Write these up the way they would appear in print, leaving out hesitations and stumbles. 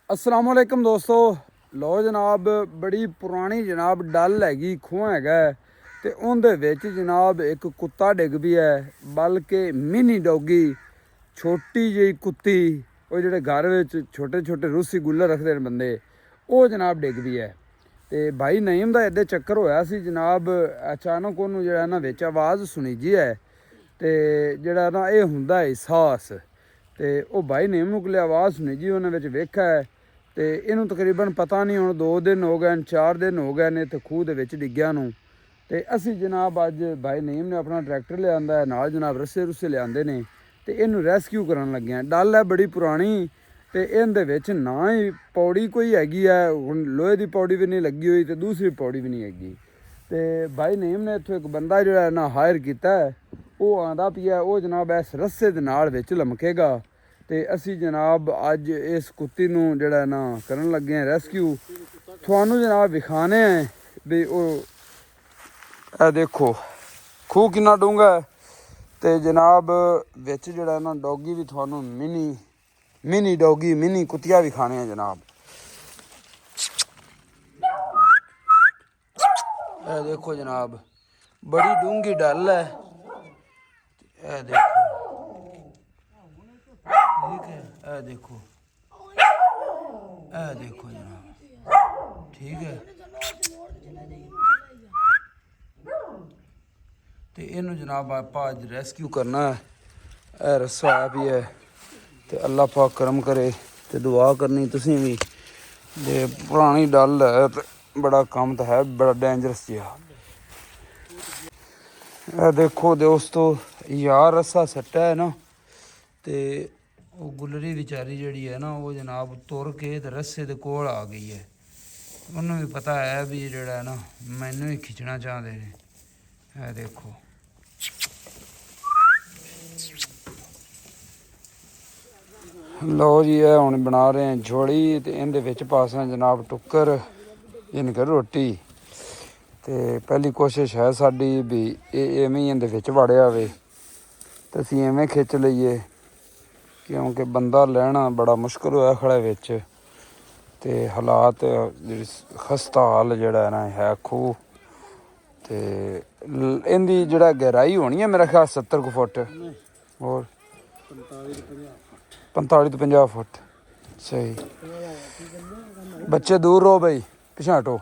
अस्सलाम वालेकुम दोस्तों। लो जनाब, बड़ी पुरानी जनाब डल हैगी, खूह हैगा ते उहदे विच जनाब एक कुत्ता डिग भी है, बल्कि मिनी डॉगी, छोटी जी कुत्ती, वो जिहड़े घर विच छोटे छोटे रूसी गुल्लर रखते हैं बंदे, वो जनाब डिग भी है। तो भाई नईम का इदा चक्कर होया सी जनाब, अचानक उन्होंने जिहड़ा ना विच आवाज़ सुनी जी है तो जिहड़ा ना ये हुंदा एहसास, तो वह भाई नईम नूं कोले आवाज़ सुनी जी, उन्हें विच वेखा है तो इनू तकरीबन पता नहीं हुण 2 दिन हो गए 4 दिन हो गए ने तो खूह दे विच डिग्गिया नूं। तो असी जनाब अज भाई नईम ने अपना ट्रैक्टर लिया है नाल, जनाब रस्से रुस्से लियाते ने तो इनू रैस्क्यू करन लगे हैं। डल है बड़ी पुरानी तो इहदे विच ना ही पौड़ी कोई हैगी है, हुण लोहे की पौड़ी भी नहीं लगी हुई तो दूसरी पौड़ी भी नहीं हैगी। तो भाई नईम ने इत्थों एक बंदा जिहड़ा ना हायर किया है, वो आंदा पिया, वो जनाब इस रस्से दे नाल विच लमकेगा। तो असी जनाब अज इस कुत्ती नूं जिहड़ा ना करन लगे हैं रैस्क्यू। तुहानू जनाब विखाने हैं भी वो देखो खूह किन्ना डूंगा है, तो जनाब विच जिहड़ा ना डॉगी भी तुहानू मिनी डॉगी मिनी कुत्तिया विखाने हैं जनाब। ए देखो जनाब, बड़ी डूंगी डल है, ए देखो, ठीक है, ए देखो, ए देखो जनाब, ठीक है। तो इनू जनाब आप अज रैस्क्यू करना है, ए रस्सा भी है, तो अल्लाह पाक करम करे, तो दुआ करनी तुसीं भी। ते पुरानी डल है तो बड़ा कम तो है, बड़ा डेंजरस जिहा। ए देखो दोस्तों, यार रस्सा सट्टा है ना, तो वो गुलरी बेचारी जिहड़ी है ना, वो जनाब तुर के ते रस्से दे कोल आ गई है। उन्होंने भी पता है भी जिहड़ा है ना मैनू ही खिंचना चाहते हैं। है देखो, लो जी, है हुण बना रहे हैं झोड़ी, तो इहदे विच पासा जनाब टुक्कर, इनकर रोटी। तो पहली कोशिश है साडी भी इवें ही इहदे विच वड़िया आवे, तो असीं इवें खिच लईए, क्योंकि बंदा लैना बड़ा मुश्किल होया खड़ा विच। तो हालात जी खस्ता हाल जिहड़ा है ना है खूह। तो इहदी जिहड़ा गहराई होनी है मेरा ख्याल 70 फुट, और 45 तो 50 फुट। सही, बच्चे दूर रहो भाई, पिछे हटो।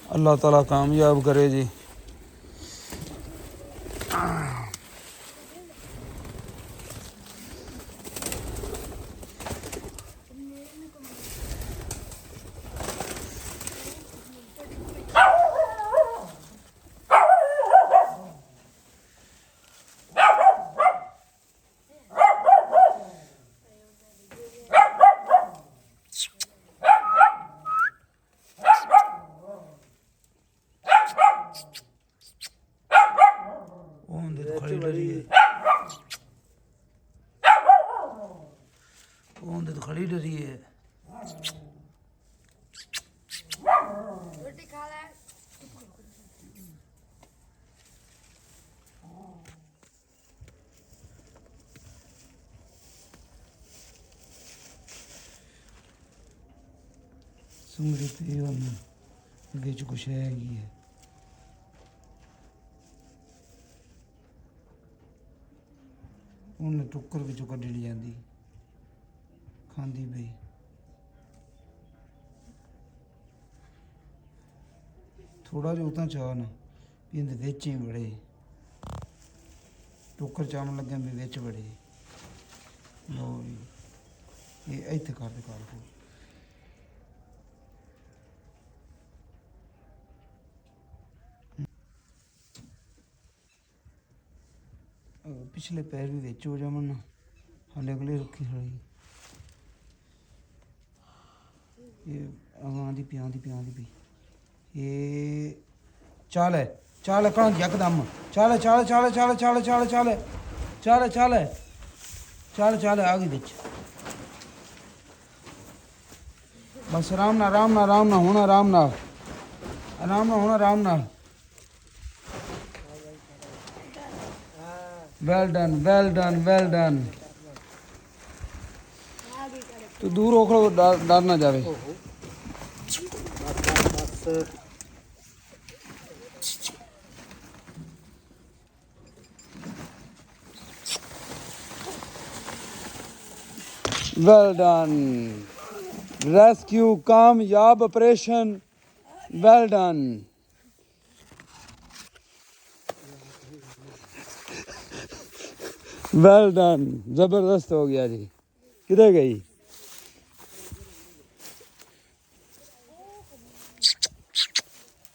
अल्लाह ताला कामयाब करे जी। खड़ी डरी है, तो खड़ी डरी है। रोटी खा ले। सुंगड़ी पे बिच कुछ हैगी है। उन्हें टुक्कर विचों कड्ढी ली जाती, खांदी पई। थोड़ा जिहा उतां चाह ना भी इहदे विच ही बड़े, टुक्कर चावन लग्या भी विच बड़े। लो जी, ये इत्थे कर दे पिछले पैर भी विच हो जावन ना, हाले अगले रखी खड़ी। ये आंदी पी ये चाल है कण यकदम चाल आ गई बिच। बस आराम ना होना, आराम ना। Well done well done well done. ਤੂੰ ਦੂਰ ਹੋ ਖੜੋ, ਡਰ ਨਾ ਜਾਵੇ। Well done. Rescue कामयाब operation. Well done. Well done. जबरदस्त हो गया जी। किधर गई?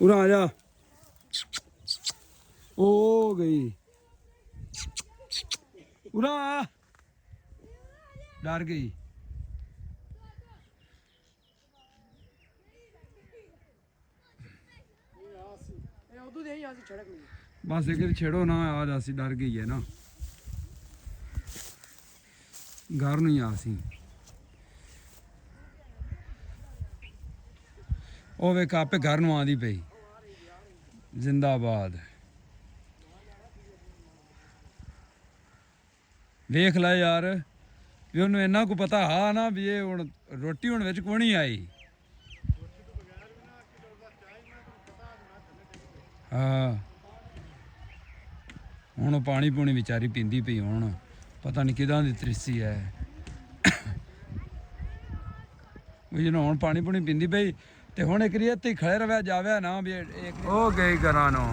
उड़ा आ जा। ओ गई। उड़ा डर गई। बस एक छेड़ो ना आज आसी डर गई है ना घर नहीं आसी ਉਹ ਵੇਖ ਆਪੇ ਘਰ ਨੂੰ ਆਂਦੀ ਪਈ ਜ਼ਿੰਦਾਬਾਦ ਵੇਖ ਲੈ ਯਾਰ ਵੀ ਉਹਨੂੰ ਇੰਨਾ ਕੁ ਪਤਾ ਹਾਂ ਨਾ ਵੀ ਇਹ ਹੁਣ ਰੋਟੀ ਹੁਣ ਵਿੱਚ ਕੋਈ ਨਹੀਂ ਆਈ ਹਾਂ ਹੁਣ ਉਹ ਪਾਣੀ ਪੂਣੀ ਵਿਚਾਰੀ ਪੀਂਦੀ ਪਈ ਹੁਣ ਪਤਾ ਨਹੀਂ ਕਿਦਾਂ ਦੀ ਤ੍ਰਿਸ਼ੀ ਹੈ ਉਹ ਜਿਹਨੂੰ ਹੁਣ ਪਾਣੀ ਪੂਣੀ ਪੀਂਦੀ ਪਈ ਤੇ ਹੁਣ ਇੱਕ ਰੀ ਇੱਥੇ ਖੜੇ ਰਵਿਆ ਜਾਵੇ ਨਾ ਵੀ ਉਹ ਗਈ ਘਰਾਂ ਨੂੰ